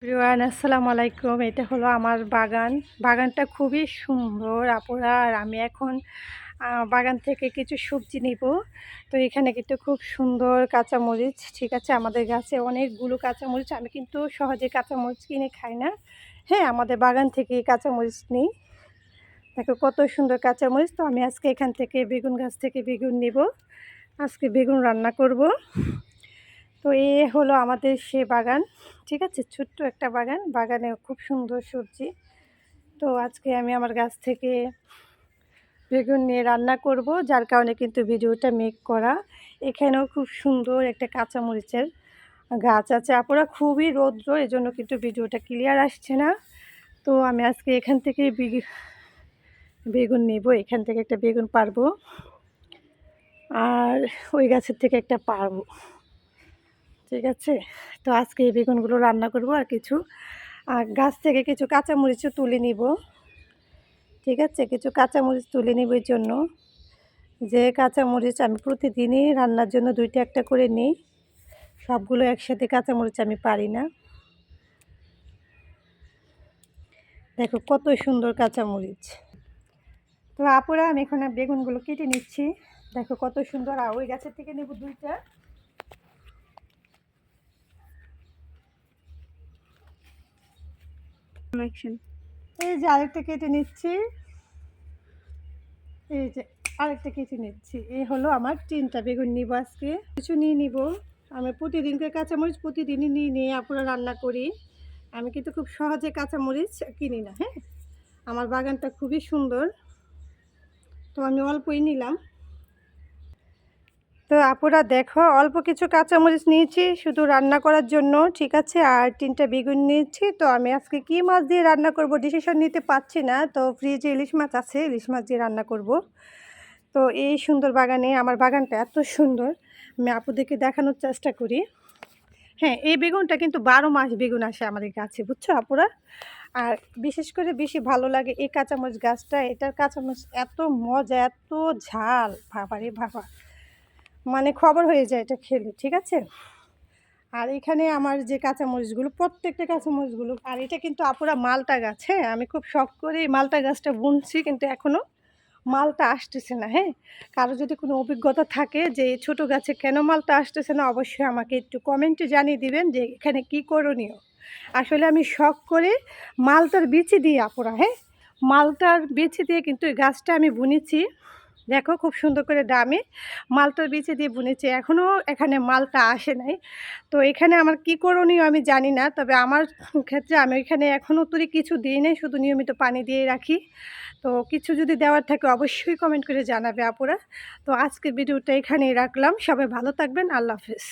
Everyone আসসালামু আলাইকুম। এটা হলো আমার বাগান। বাগানটা খুবই সুন্দর আপুরা। আর আমি এখন বাগান থেকে কিছু সবজি নিব। তো এখানে কিন্তু খুব সুন্দর কাঁচামরিচ, ঠিক আছে? আমাদের গাছে অনেকগুলো কাঁচামরিচ। আমি কিন্তু সহজে কাঁচামরিচ কিনে খাই না। হ্যাঁ, আমাদের বাগান থেকেই কাঁচামরিচ নিই। দেখো কত সুন্দর কাঁচামরিচ। তো আমি আজকে এখান থেকে বেগুন গাছ থেকে বেগুন নিব। আজকে বেগুন রান্না করব। তো এ হলো আমাদের সে বাগান, ঠিক আছে? ছোট্ট একটা বাগান, বাগানে খুব সুন্দর সবজি। তো আজকে আমি আমার গাছ থেকে বেগুন নিয়ে রান্না করব, যার কারণে কিন্তু ভিডিওটা মেক করা। এখানেও খুব সুন্দর একটা কাঁচামরিচের গাছ আছে আপুরা, খুবই রৌদ্র, এজন্য কিন্তু ভিডিওটা ক্লিয়ার আসছে না। তো আমি আজকে এখান থেকে বেগুন নেব, এখান থেকে একটা বেগুন পারবো, আর ওই গাছের থেকে একটা পারবো, ঠিক আছে? তো আজকে এই বেগুনগুলো রান্না করব, আর কিছু গাছ থেকে কিছু কাঁচামরিচও তুলে নিব, ঠিক আছে? কিছু কাঁচামরিচ তুলে নিব এর জন্য, যে কাঁচামরিচ আমি প্রতিদিনই রান্নার জন্য দুইটা একটা করে নিই। সবগুলো একসাথে কাঁচামরিচ আমি পারি না। দেখো কত সুন্দর কাঁচামরিচ। তো আপুরা আমি এখন বেগুনগুলো কেটে নিচ্ছি। দেখো কত সুন্দর। আর ওই গাছের থেকে নেব দুইটা। এই যে আরেকটা কেটে নিচ্ছি, এই যে আরেকটা কেটে নিচ্ছি। এই হলো আমার 3টা বেগুন নিব আজকে, কিছু নিয়ে নিব। আমি প্রতিদিনকে কাঁচামরিচ প্রতিদিনই নিয়ে আপুরা রান্না করি। আমি কিন্তু খুব সহজে কাঁচামরিচ কিনি না। হ্যাঁ, আমার বাগানটা খুবই সুন্দর, তো আমি অল্পই নিলাম। তো আপুরা দেখো, অল্প কিছু কাঁচামরিচ নিয়েছি শুধু রান্না করার জন্য, ঠিক আছে? আর 3টা বেগুন নিয়েছি। তো আমি আজকে কি মাছ দিয়ে রান্না করব ডিসিশন নিতে পারছি না। তো ফ্রিজে ইলিশ মাছ আছে, ইলিশ মাছ দিয়ে রান্না করব। তো এই সুন্দর বাগানে, আমার বাগানটা এত সুন্দর, আমি আপুদেরকে দেখানোর চেষ্টা করি। হ্যাঁ, এই বেগুনটা কিন্তু 12 মাস বেগুন আসে আমাদের গাছে, বুঝছো আপুরা? আর বিশেষ করে বেশি ভালো লাগে এই কাঁচামরিচ গাছটা। এটার কাঁচামরিচ এত মজা, এত ঝাল, বাবারে বাবা, মানে খবর হয়ে যায় এটা খেলে, ঠিক আছে? আর এখানে আমার যে কাঁচামরিচগুলো, প্রত্যেকটা কাঁচামরিচগুলো, আর এটা কিন্তু আপুরা মালটা গাছ। হ্যাঁ, আমি খুব শখ করে এই মালটা গাছটা বুনছি, কিন্তু এখনও মালটা আসতেছে না। হ্যাঁ, কারো যদি কোনো অভিজ্ঞতা থাকে যে এই ছোটো গাছে কেন মালটা আসতেছে না, অবশ্যই আমাকে একটু কমেন্টে জানিয়ে দিবেন যে এখানে কি করণীয়। আসলে আমি শখ করে মালটার বিচি দিয়ে আপুরা, হ্যাঁ, মালটার বিচি দিয়ে কিন্তু এই গাছটা আমি বুনেছি। দেখো খুব সুন্দর করে দামে মালটার বিচি দিয়ে বুনেছি, এখনও এখানে মালটা আসে নাই। তো এখানে আমার কি করণীয় আমি জানি না, তবে আমার ক্ষেত্রে আমি এখানে এখনও তুই কিছু দিই নাই, শুধু নিয়মিত পানি দিয়ে রাখি। তো কিছু যদি দেওয়ার থাকে অবশ্যই কমেন্ট করে জানাবে আপুরা। তো আজকের ভিডিওটা এখানেই রাখলাম। সবাই ভালো থাকবেন। আল্লাহ হাফেজ।